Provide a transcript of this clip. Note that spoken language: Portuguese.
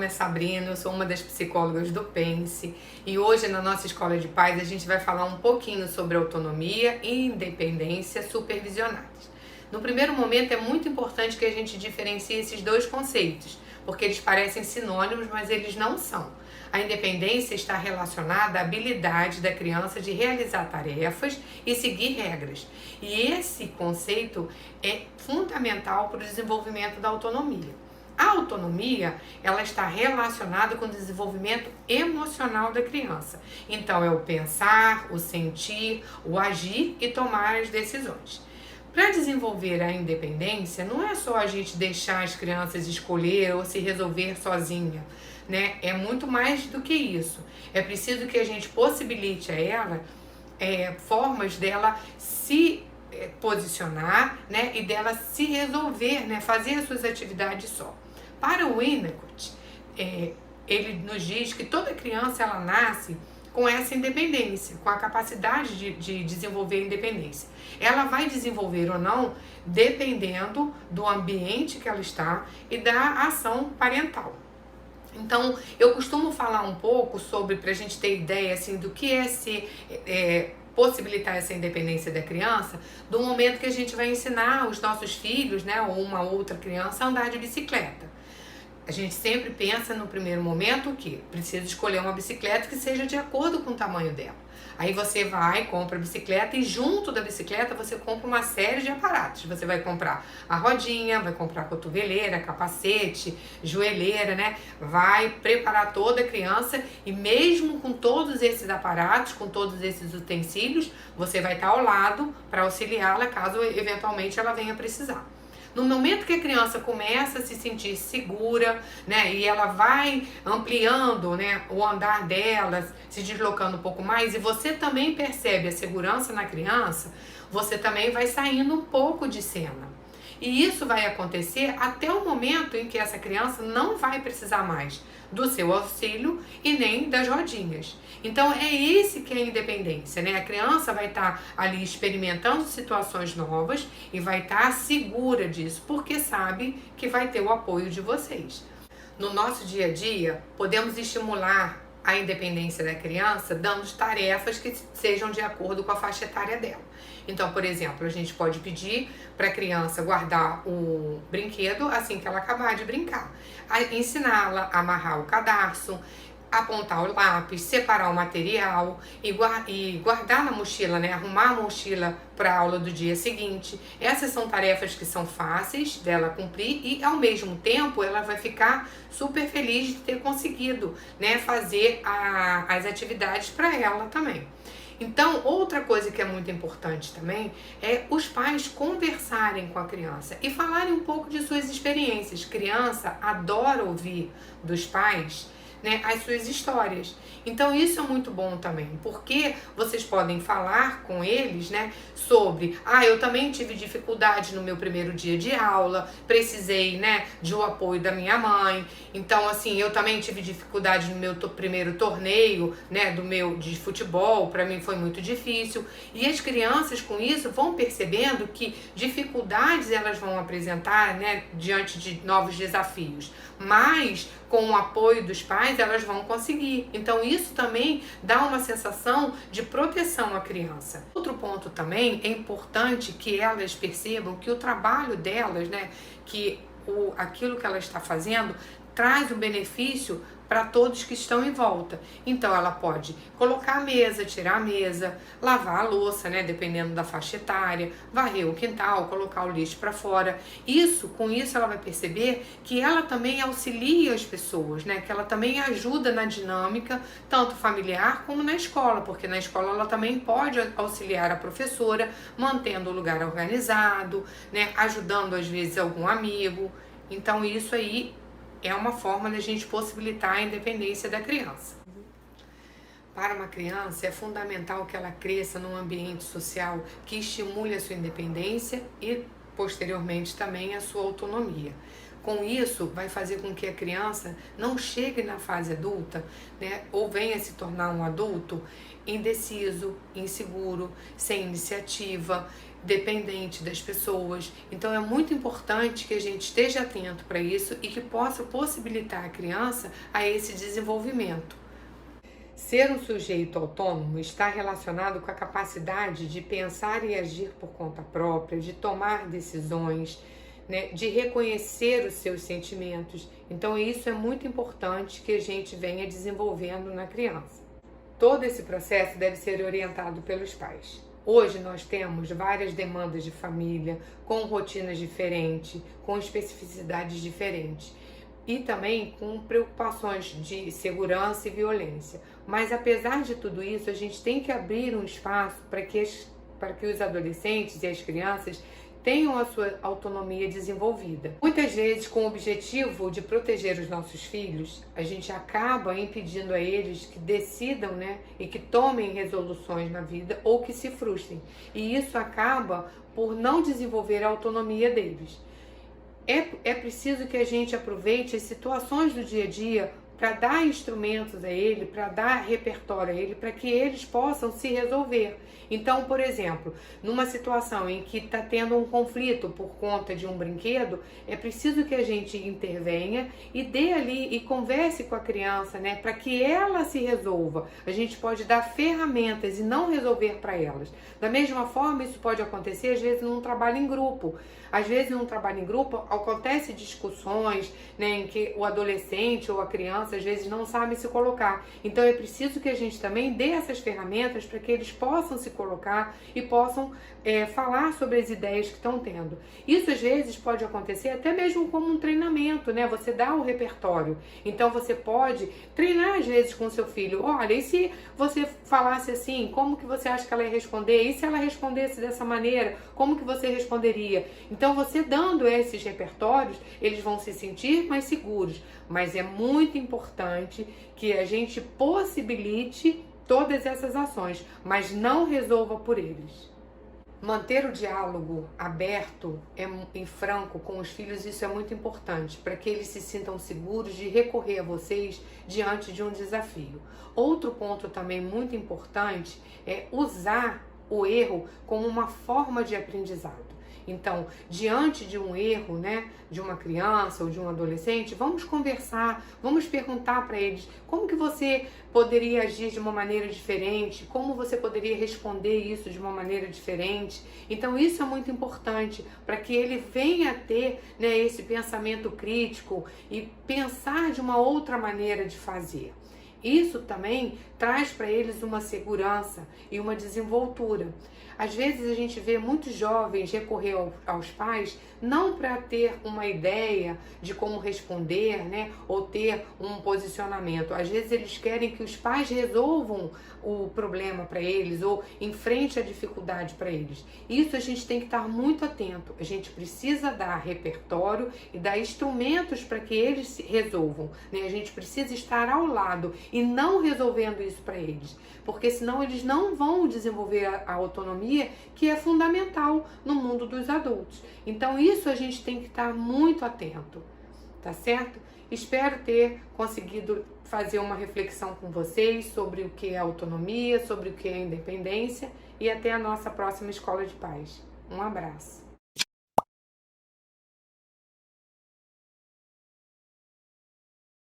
nome é Sabrina, eu sou uma das psicólogas do Pense e hoje na nossa Escola de Paz a gente vai falar um pouquinho sobre autonomia e independência supervisionadas. No primeiro momento é muito importante que a gente diferencie esses dois conceitos, porque eles parecem sinônimos, mas eles não são. A independência está relacionada à habilidade da criança de realizar tarefas e seguir regras. E esse conceito é fundamental para o desenvolvimento da autonomia. A autonomia, ela está relacionada com o desenvolvimento emocional da criança. Então, é o pensar, o sentir, o agir e tomar as decisões. Para desenvolver a independência, não é só a gente deixar as crianças escolher ou se resolver sozinha, né? É muito mais do que isso. É preciso que a gente possibilite a ela formas dela se posicionar, né? E dela se resolver, né? Fazer as suas atividades só. Para o Winnicott, ele nos diz que toda criança ela nasce com essa independência, com a capacidade de desenvolver a independência. Ela vai desenvolver ou não dependendo do ambiente que ela está e da ação parental. Então, eu costumo falar um pouco sobre, para a gente ter ideia assim, do que possibilitar essa independência da criança, do momento que a gente vai ensinar os nossos filhos, né, ou uma outra criança a andar de bicicleta. A gente sempre pensa no primeiro momento que precisa escolher uma bicicleta que seja de acordo com o tamanho dela. Aí você vai, compra a bicicleta e junto da bicicleta você compra uma série de aparatos. Você vai comprar a rodinha, vai comprar a cotoveleira, capacete, joelheira, né? Vai preparar toda a criança e mesmo com todos esses aparatos, com todos esses utensílios, você vai estar ao lado para auxiliá-la caso eventualmente ela venha precisar. No momento que a criança começa a se sentir segura, né, e ela vai ampliando, né, o andar dela, se deslocando um pouco mais, e você também percebe a segurança na criança, você também vai saindo um pouco de cena. E isso vai acontecer até o momento em que essa criança não vai precisar mais do seu auxílio e nem das rodinhas. Então é esse que é a independência, né? A criança vai estar ali experimentando situações novas e vai estar segura disso, porque sabe que vai ter o apoio de vocês. No nosso dia a dia, podemos estimular a independência da criança dando tarefas que sejam de acordo com a faixa etária dela. Então, por exemplo, a gente pode pedir para a criança guardar o brinquedo assim que ela acabar de brincar, ensiná-la a amarrar o cadarço, apontar o lápis, separar o material e guardar na mochila, né? Arrumar a mochila para a aula do dia seguinte. Essas são tarefas que são fáceis dela cumprir e ao mesmo tempo ela vai ficar super feliz de ter conseguido, né, fazer as atividades para ela também. Então, outra coisa que é muito importante também é os pais conversarem com a criança e falarem um pouco de suas experiências. Criança adora ouvir dos pais, né, as suas histórias. Então isso é muito bom também, porque vocês podem falar com eles, né, sobre, eu também tive dificuldade no meu primeiro dia de aula, precisei, né, de o apoio da minha mãe. Então assim, eu também tive dificuldade no meu primeiro torneio, né, de futebol, para mim foi muito difícil. E as crianças com isso vão percebendo que dificuldades elas vão apresentar, né, diante de novos desafios, mas com o apoio dos pais elas vão conseguir. Então isso também dá uma sensação de proteção à criança. Outro ponto também é importante que elas percebam que o trabalho delas, né, que aquilo que ela está fazendo traz um benefício para todos que estão em volta. Então ela pode colocar a mesa, tirar a mesa, lavar a louça, né, dependendo da faixa etária, varrer o quintal, colocar o lixo para fora. Com isso ela vai perceber que ela também auxilia as pessoas, né, que ela também ajuda na dinâmica, tanto familiar como na escola, porque na escola ela também pode auxiliar a professora, mantendo o lugar organizado, né, ajudando às vezes algum amigo. Então isso aí é uma forma de a gente possibilitar a independência da criança. Para uma criança é fundamental que ela cresça num ambiente social que estimule a sua independência e, posteriormente, também a sua autonomia. Com isso, vai fazer com que a criança não chegue na fase adulta, né, ou venha se tornar um adulto indeciso, inseguro, sem iniciativa, dependente das pessoas. Então é muito importante que a gente esteja atento para isso e que possa possibilitar a criança a esse desenvolvimento. Ser um sujeito autônomo está relacionado com a capacidade de pensar e agir por conta própria, de tomar decisões, né, de reconhecer os seus sentimentos. Então isso é muito importante que a gente venha desenvolvendo na criança. Todo esse processo deve ser orientado pelos pais. Hoje nós temos várias demandas de família, com rotinas diferentes, com especificidades diferentes e também com preocupações de segurança e violência. Mas apesar de tudo isso, a gente tem que abrir um espaço para que os adolescentes e as crianças tenham a sua autonomia desenvolvida. Muitas vezes, com o objetivo de proteger os nossos filhos, a gente acaba impedindo a eles que decidam, né, e que tomem resoluções na vida ou que se frustrem. E isso acaba por não desenvolver a autonomia deles. É preciso que a gente aproveite as situações do dia a dia para dar instrumentos a ele, para dar repertório a ele, para que eles possam se resolver. Então, por exemplo, numa situação em que está tendo um conflito por conta de um brinquedo, é preciso que a gente intervenha e dê ali e converse com a criança, né, para que ela se resolva. A gente pode dar ferramentas e não resolver para elas. Da mesma forma, isso pode acontecer às vezes num trabalho em grupo. Às vezes, num trabalho em grupo, acontece discussões, né, em que o adolescente ou a criança às vezes não sabe se colocar. Então é preciso que a gente também dê essas ferramentas para que eles possam se colocar e possam falar sobre as ideias que estão tendo. Isso às vezes pode acontecer até mesmo como um treinamento, né? Você dá o repertório. Então você pode treinar às vezes com seu filho. Olha, e se você falasse assim, como que você acha que ela ia responder? E se ela respondesse dessa maneira, como que você responderia? Então você dando esses repertórios, eles vão se sentir mais seguros. Mas é muito importante que a gente possibilite todas essas ações, mas não resolva por eles. Manter o diálogo aberto e franco com os filhos, isso é muito importante, para que eles se sintam seguros de recorrer a vocês diante de um desafio. Outro ponto também muito importante é usar o erro como uma forma de aprendizado. Então, diante de um erro, né, de uma criança ou de um adolescente, vamos conversar, vamos perguntar para eles como que você poderia agir de uma maneira diferente, como você poderia responder isso de uma maneira diferente. Então, isso é muito importante para que ele venha a ter, né, esse pensamento crítico e pensar de uma outra maneira de fazer. Isso também traz para eles uma segurança e uma desenvoltura. Às vezes a gente vê muitos jovens recorrer aos pais não para ter uma ideia de como responder, né, ou ter um posicionamento. Às vezes eles querem que os pais resolvam o problema para eles ou enfrente a dificuldade para eles. Isso a gente tem que estar muito atento. A gente precisa dar repertório e dar instrumentos para que eles se resolvam, né? A gente precisa estar ao lado e não resolvendo isso para eles, porque senão eles não vão desenvolver a autonomia que é fundamental no mundo dos adultos. Então isso a gente tem que estar muito atento, tá certo? Espero ter conseguido fazer uma reflexão com vocês sobre o que é autonomia, sobre o que é independência e até a nossa próxima Escola de Paz. Um abraço.